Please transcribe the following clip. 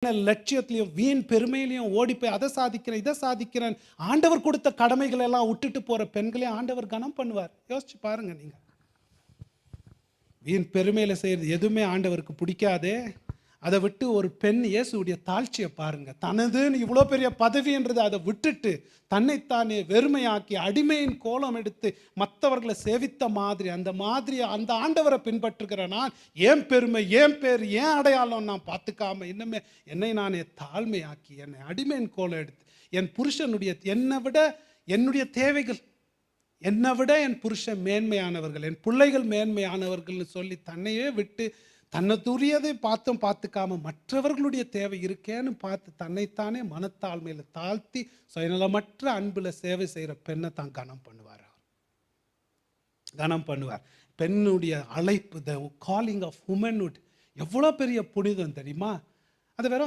லட்சியத்திலையும் வீண் பெருமையிலையும் ஓடி போய் அதை சாதிக்கிறேன் இதை சாதிக்கிறேன், ஆண்டவர் கொடுத்த கடமைகளை எல்லாம் விட்டுட்டு போற பெண்களே ஆண்டவர் கனம் பண்ணுவார். யோசிச்சு பாருங்க நீங்க. வீண் பெருமையில செய்யறது எதுவுமே ஆண்டவருக்கு பிடிக்காதே. அதை விட்டு ஒரு பெண் இயேசுடைய தாழ்ச்சியை பாருங்க. தனதுன்னு இவ்வளோ பெரிய பதவின்றது அதை விட்டுட்டு தன்னைத்தானே வெறுமையாக்கி அடிமையின் கோலம் எடுத்து மற்றவர்களை சேவித்த மாதிரி அந்த ஆண்டவரை பின்பற்றுகிற நான் ஏன் பெருமை, ஏன் பேர், ஏன் அடையாளம் நான் பார்த்துக்காம இன்னுமே என்னை நானே தாழ்மையாக்கி என்னை அடிமையின் கோலம் எடுத்து என் புருஷனுடைய என்னுடைய தேவைகள் என்னை விட என் புருஷன் மேன்மையானவர்கள், என் பிள்ளைகள் மேன்மையானவர்கள்னு சொல்லி தன்னையே விட்டு தன்னைத்துரியதை பார்த்துக்காம மற்றவர்களுடைய தேவை இருக்கேன்னு பார்த்து தன்னைத்தானே மனத்தாழ்மையில தாழ்த்தி சுயநலமற்ற அன்புல சேவை செய்கிற பெண்ணை தான் கனம் பண்ணுவார். பெண்ணுடைய அழைப்பு, த காலிங் ஆஃப் உமன்ஹுட் எவ்வளோ பெரிய புனிதம் தெரியுமா? அது வெறும்